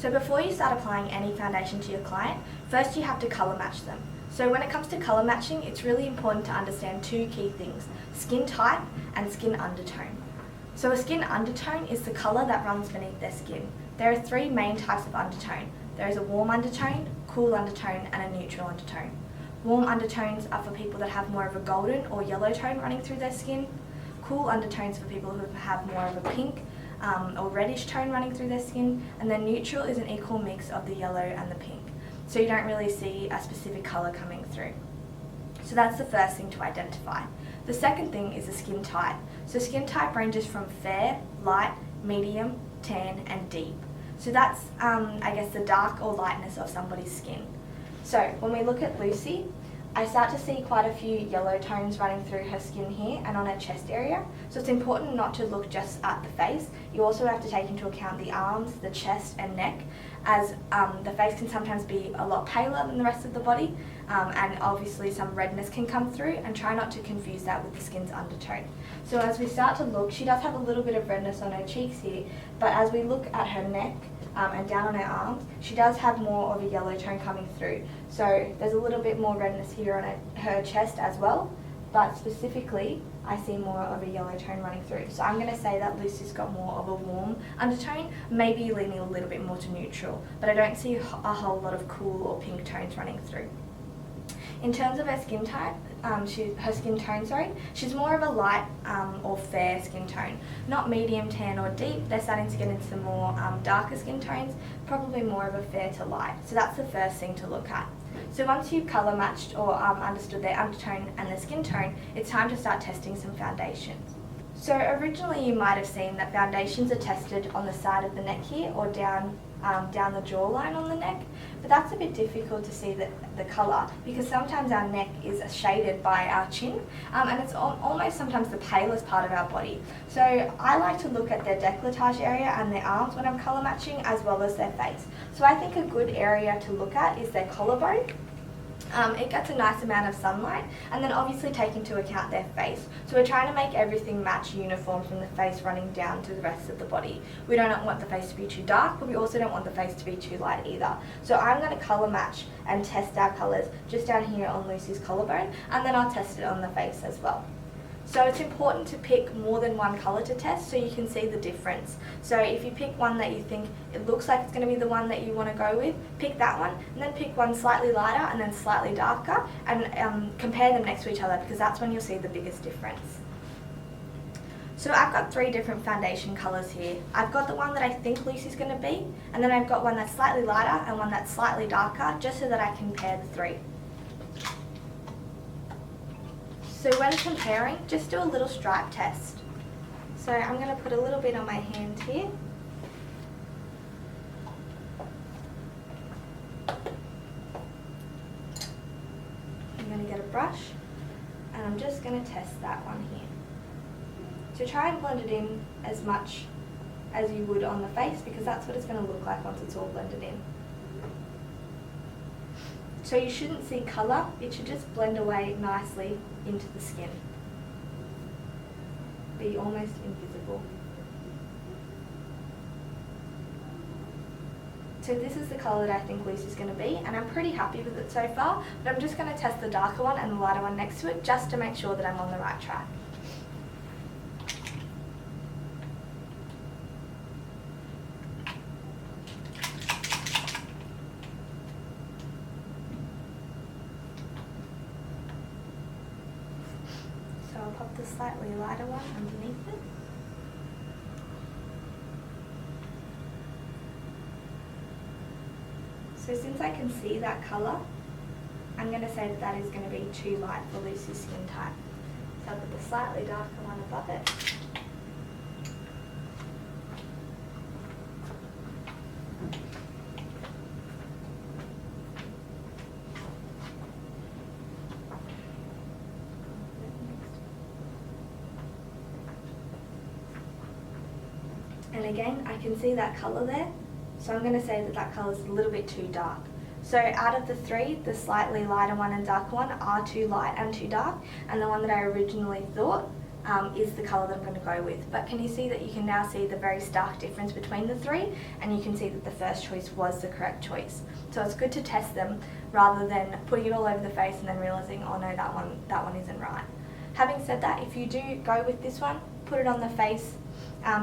So before you start applying any foundation to your client, first you have to colour match them. So when it comes to colour matching, it's really important to understand two key things: skin type and skin undertone. So a skin undertone is the colour that runs beneath their skin. There are three main types of undertone. There is a warm undertone, cool undertone and a neutral undertone. Warm undertones are for people that have more of a golden or yellow tone running through their skin. Cool undertones for people who have more of a pink or reddish tone running through their skin. And then neutral is an equal mix of the yellow and the pink. So you don't really see a specific colour coming through. So that's the first thing to identify. The second thing is the skin type. So skin type ranges from fair, light, medium, tan and deep. So that's, I guess, the dark or lightness of somebody's skin. So when we look at Lucy, I start to see quite a few yellow tones running through her skin here and on her chest area. So it's important not to look just at the face. You also have to take into account the arms, the chest and neck, as the face can sometimes be a lot paler than the rest of the body, and obviously some redness can come through, and try not to confuse that with the skin's undertone. So as we start to look, she does have a little bit of redness on her cheeks here, but as we look at her neck and down on her arms, she does have more of a yellow tone coming through. So there's a little bit more redness here on her chest as well, but specifically I see more of a yellow tone running through. So I'm going to say that Lucy's got more of a warm undertone, maybe leaning a little bit more to neutral, but I don't see a whole lot of cool or pink tones running through. In terms of her skin type, she's more of a light or fair skin tone, not medium, tan or deep. They're starting to get into some more darker skin tones, probably more of a fair to light. So that's the first thing to look at. So once you've colour matched or understood their undertone and their skin tone, it's time to start testing some foundations. So originally you might have seen that foundations are tested on the side of the neck here or down the jawline on the neck, but that's a bit difficult to see the colour because sometimes our neck is shaded by our chin, and it's almost sometimes the palest part of our body. So I like to look at their décolletage area and their arms when I'm colour matching, as well as their face. So I think a good area to look at is their collarbone. It gets a nice amount of sunlight, and then obviously take into account their face. So we're trying to make everything match uniform from the face running down to the rest of the body. We don't want the face to be too dark, but we also don't want the face to be too light either. So I'm going to colour match and test our colours just down here on Lucy's collarbone, and then I'll test it on the face as well. So it's important to pick more than one colour to test so you can see the difference. So if you pick one that you think it looks like it's going to be the one that you want to go with, pick that one, and then pick one slightly lighter and then slightly darker, and compare them next to each other, because that's when you'll see the biggest difference. So I've got three different foundation colours here. I've got the one that I think Lucy's going to be, and then I've got one that's slightly lighter and one that's slightly darker, just so that I can compare the three. So when comparing, just do a little stripe test. So I'm going to put a little bit on my hand here. I'm going to get a brush, and I'm just going to test that one here. So try and blend it in as much as you would on the face, because that's what it's going to look like once it's all blended in. So you shouldn't see colour, it should just blend away nicely into the skin. Be almost invisible. So this is the colour that I think Lucy's going to be, and I'm pretty happy with it so far, but I'm just going to test the darker one and the lighter one next to it, just to make sure that I'm on the right track. I'll pop the slightly lighter one underneath it. So since I can see that colour, I'm going to say that that is going to be too light for Lucy's skin type. So I'll put the slightly darker one above it. And again, I can see that colour there, so I'm going to say that that colour is a little bit too dark. So out of the three, the slightly lighter one and darker one are too light and too dark, and the one that I originally thought is the colour that I'm going to go with. But can you see that you can now see the very stark difference between the three, and you can see that the first choice was the correct choice. So it's good to test them rather than putting it all over the face and then realising, oh no, that one isn't right. Having said that, if you do go with this one, put it on the face,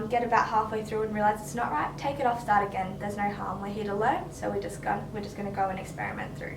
get about halfway through and realise it's not right, take it off, start again. There's no harm. We're here to learn, so we're just going to go and experiment through.